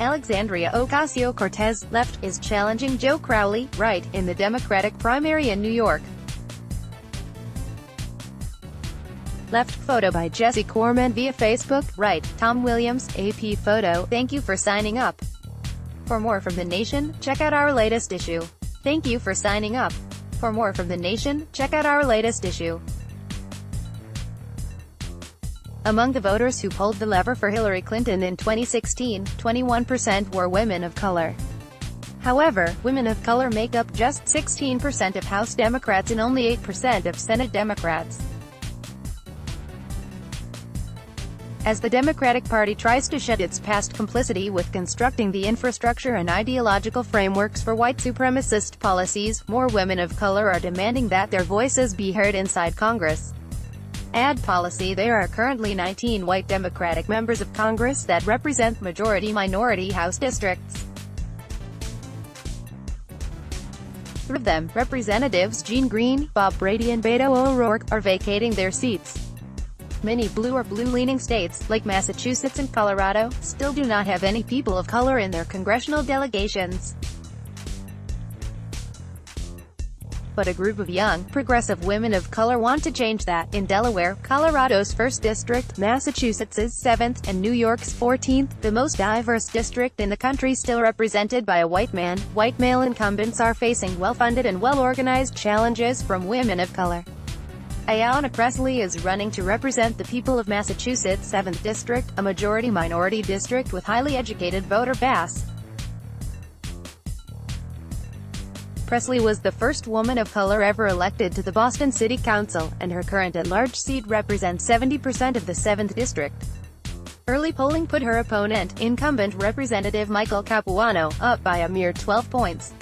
Alexandria Ocasio-Cortez, left, is challenging Joe Crowley, right, in the Democratic primary in New York. Left photo by Jesse Corman via Facebook, right, Tom Williams, AP photo, thank you for signing up. For more from The Nation, check out our latest issue. Thank you for signing up. For more from The Nation, check out our latest issue. Among the voters who pulled the lever for Hillary Clinton in 2016, 21% were women of color. However, women of color make up just 16% of House Democrats and only 8% of Senate Democrats. As the Democratic Party tries to shed its past complicity with constructing the infrastructure and ideological frameworks for white supremacist policies, more women of color are demanding that their voices be heard inside Congress. Ad policy: there are currently 19 white Democratic members of Congress that represent majority-minority House districts. Three of them, Representatives Gene Green, Bob Brady and Beto O'Rourke, are vacating their seats. Many blue or blue-leaning states, like Massachusetts and Colorado, still do not have any people of color in their congressional delegations. But a group of young, progressive women of color want to change that. In Delaware, Colorado's 1st District, Massachusetts' 7th, and New York's 14th, the most diverse district in the country still represented by a white man, white male incumbents are facing well-funded and well-organized challenges from women of color. Ayanna Pressley is running to represent the people of Massachusetts' 7th District, a majority-minority district with highly educated voter base. Pressley was the first woman of color ever elected to the Boston City Council, and her current at-large seat represents 70% of the 7th District. Early polling put her opponent, incumbent Representative Michael Capuano, up by a mere 12 points.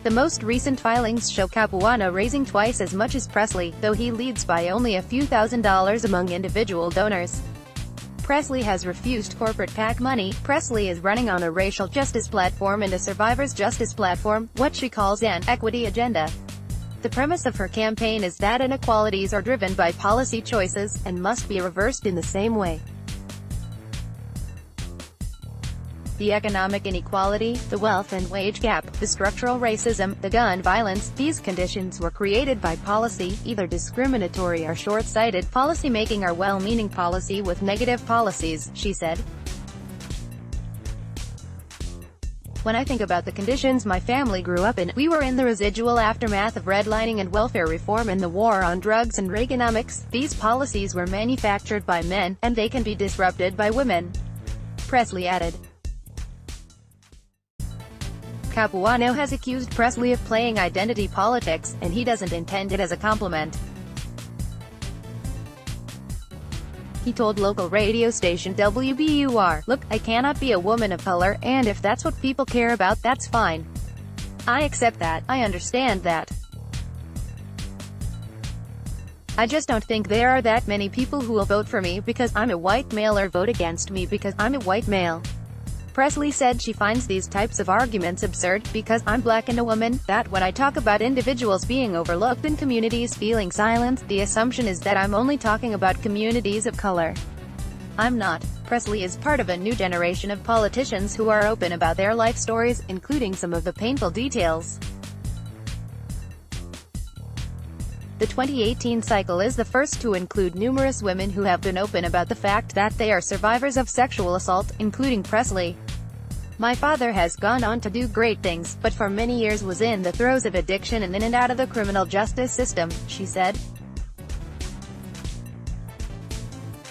The most recent filings show Capuano raising twice as much as Pressley, though he leads by only a few $1,000s among individual donors. Pressley has refused corporate PAC money. Pressley is running on a racial justice platform and a survivors' justice platform, what she calls an equity agenda. The premise of her campaign is that inequalities are driven by policy choices, and must be reversed in the same way. The economic inequality, the wealth and wage gap, the structural racism, the gun violence, these conditions were created by policy, either discriminatory or short-sighted policymaking or well-meaning policy with negative policies, she said. When I think about the conditions my family grew up in, we were in the residual aftermath of redlining and welfare reform and the war on drugs and Reaganomics. These policies were manufactured by men, and they can be disrupted by women. Pressley added. Capuano has accused Pressley of playing identity politics, and he doesn't intend it as a compliment. He told local radio station WBUR, "Look, I cannot be a woman of color, and if that's what people care about, that's fine. I accept that, I understand that. I just don't think there are that many people who will vote for me because I'm a white male or vote against me because I'm a white male." Pressley said she finds these types of arguments absurd, because I'm black and a woman, that when I talk about individuals being overlooked and communities feeling silenced, the assumption is that I'm only talking about communities of color. I'm not. Pressley is part of a new generation of politicians who are open about their life stories, including some of the painful details. The 2018 cycle is the first to include numerous women who have been open about the fact that they are survivors of sexual assault, including Pressley. "My father has gone on to do great things, but for many years was in the throes of addiction and in and out of the criminal justice system," she said.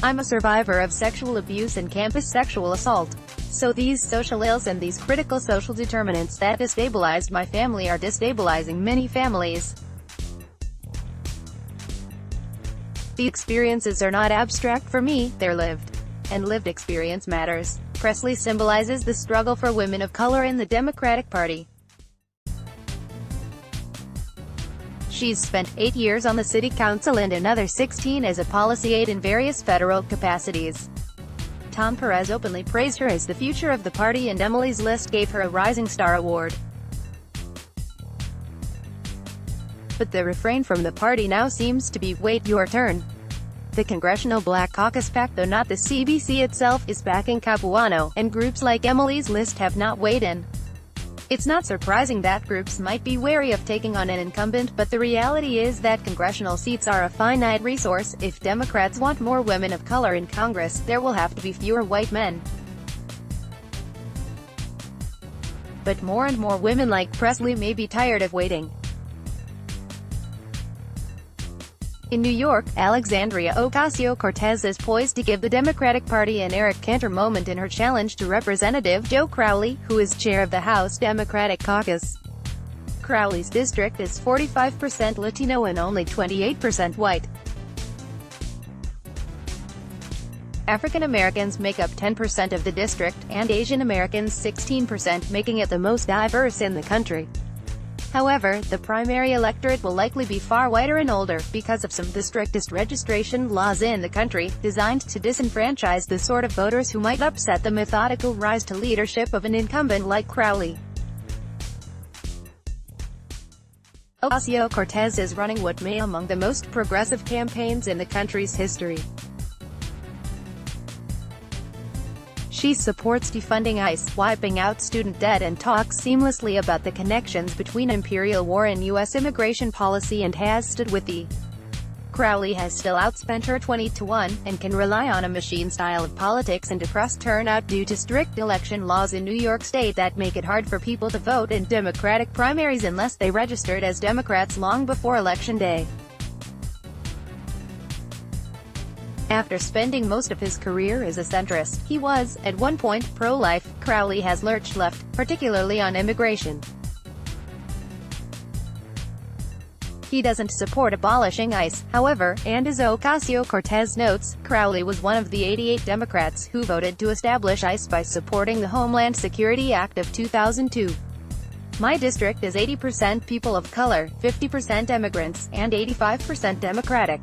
"I'm a survivor of sexual abuse and campus sexual assault. So these social ills and these critical social determinants that destabilized my family are destabilizing many families. The experiences are not abstract for me, they're lived. And lived experience matters." Pressley symbolizes the struggle for women of color in the Democratic Party. She's spent 8 years on the City Council and another 16 as a policy aide in various federal capacities. Tom Perez openly praised her as the future of the party, and Emily's List gave her a Rising Star Award. But the refrain from the party now seems to be, "Wait your turn." The Congressional Black Caucus PAC, though not the CBC itself, is backing Capuano, and groups like Emily's List have not weighed in. It's not surprising that groups might be wary of taking on an incumbent, but the reality is that congressional seats are a finite resource. If Democrats want more women of color in Congress, there will have to be fewer white men. But more and more women like Presley may be tired of waiting. In New York, Alexandria Ocasio-Cortez is poised to give the Democratic Party an Eric Cantor moment in her challenge to Representative Joe Crowley, who is chair of the House Democratic Caucus. Crowley's district is 45% Latino and only 28% white. African Americans make up 10% of the district, and Asian Americans 16%, making it the most diverse in the country. However, the primary electorate will likely be far whiter and older, because of some of the strictest registration laws in the country, designed to disenfranchise the sort of voters who might upset the methodical rise to leadership of an incumbent like Crowley. Ocasio-Cortez is running what may be among the most progressive campaigns in the country's history. She supports defunding ICE, wiping out student debt, and talks seamlessly about the connections between imperial war and U.S. immigration policy, and has stood with the Crowley has still outspent her 20-1, and can rely on a machine style of politics and depressed turnout due to strict election laws in New York State that make it hard for people to vote in Democratic primaries unless they registered as Democrats long before Election Day. After spending most of his career as a centrist, he was, at one point, pro-life. Crowley has lurched left, particularly on immigration. He doesn't support abolishing ICE, however, and as Ocasio-Cortez notes, Crowley was one of the 88 Democrats who voted to establish ICE by supporting the Homeland Security Act of 2002. My district is 80% people of color, 50% immigrants, and 85% Democratic.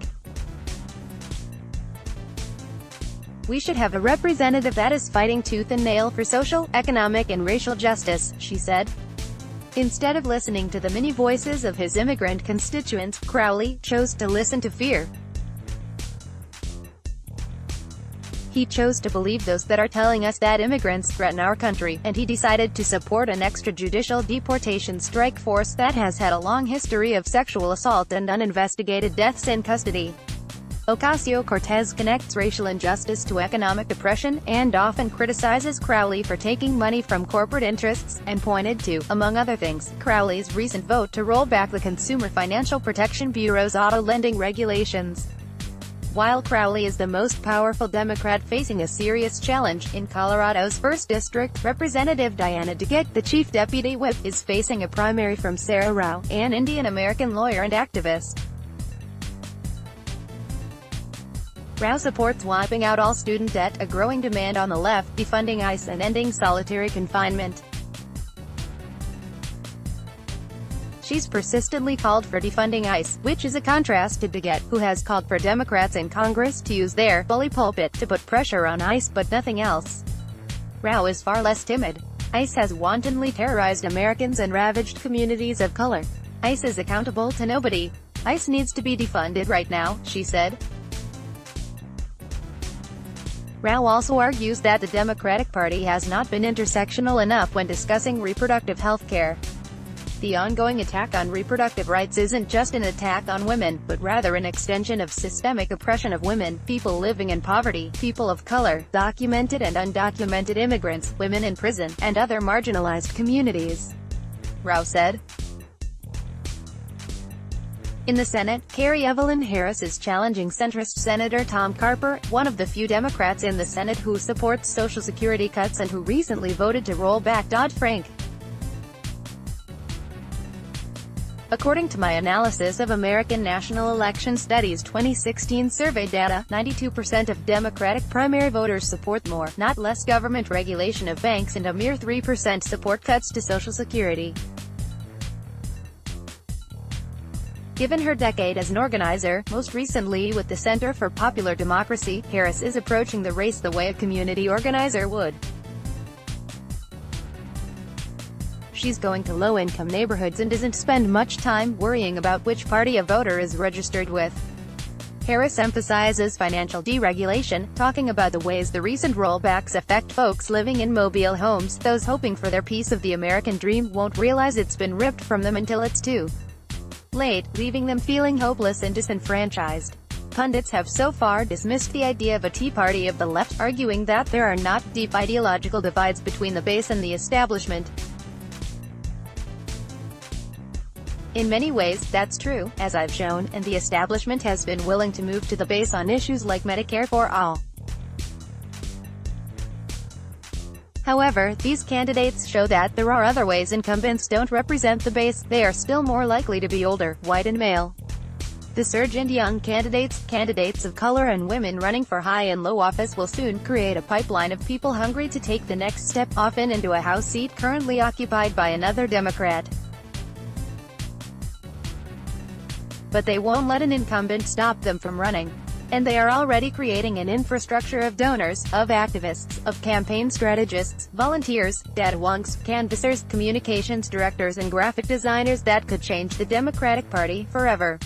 We should have a representative that is fighting tooth and nail for social, economic, and racial justice, she said. Instead of listening to the many voices of his immigrant constituents, Crowley chose to listen to fear. He chose to believe those that are telling us that immigrants threaten our country, and he decided to support an extrajudicial deportation strike force that has had a long history of sexual assault and uninvestigated deaths in custody. Ocasio-Cortez connects racial injustice to economic depression, and often criticizes Crowley for taking money from corporate interests, and pointed to, among other things, Crowley's recent vote to roll back the Consumer Financial Protection Bureau's auto lending regulations. While Crowley is the most powerful Democrat facing a serious challenge, in Colorado's 1st District, Representative Diana DeGette, the chief deputy whip, is facing a primary from Sarah Rao, an Indian-American lawyer and activist. Rao supports wiping out all student debt, a growing demand on the left, defunding ICE, and ending solitary confinement. She's persistently called for defunding ICE, which is a contrast to DeGette, who has called for Democrats in Congress to use their bully pulpit to put pressure on ICE but nothing else. Rao is far less timid. ICE has wantonly terrorized Americans and ravaged communities of color. ICE is accountable to nobody. ICE needs to be defunded right now, she said. Rao also argues that the Democratic Party has not been intersectional enough when discussing reproductive health care. The ongoing attack on reproductive rights isn't just an attack on women, but rather an extension of systemic oppression of women, people living in poverty, people of color, documented and undocumented immigrants, women in prison, and other marginalized communities, Rao said. In the Senate, Carrie Evelyn Harris is challenging centrist Senator Tom Carper, one of the few Democrats in the Senate who supports Social Security cuts and who recently voted to roll back Dodd-Frank. According to my analysis of American National Election Studies 2016 survey data, 92% of Democratic primary voters support more, not less government regulation of banks, and a mere 3% support cuts to Social Security. Given her decade as an organizer, most recently with the Center for Popular Democracy, Harris is approaching the race the way a community organizer would. She's going to low-income neighborhoods and doesn't spend much time worrying about which party a voter is registered with. Harris emphasizes financial deregulation, talking about the ways the recent rollbacks affect folks living in mobile homes. Those hoping for their piece of the American dream won't realize it's been ripped from them until it's too late, leaving them feeling hopeless and disenfranchised. Pundits have so far dismissed the idea of a Tea Party of the left, arguing that there are not deep ideological divides between the base and the establishment. In many ways, that's true, as I've shown, and the establishment has been willing to move to the base on issues like Medicare for all. However, these candidates show that there are other ways incumbents don't represent the base. They are still more likely to be older, white and male. The surge in young candidates of color and women running for high and low office will soon create a pipeline of people hungry to take the next step, often into a House seat currently occupied by another Democrat. But they won't let an incumbent stop them from running. And they are already creating an infrastructure of donors, of activists, of campaign strategists, volunteers, data wonks, canvassers, communications directors and graphic designers that could change the Democratic Party forever.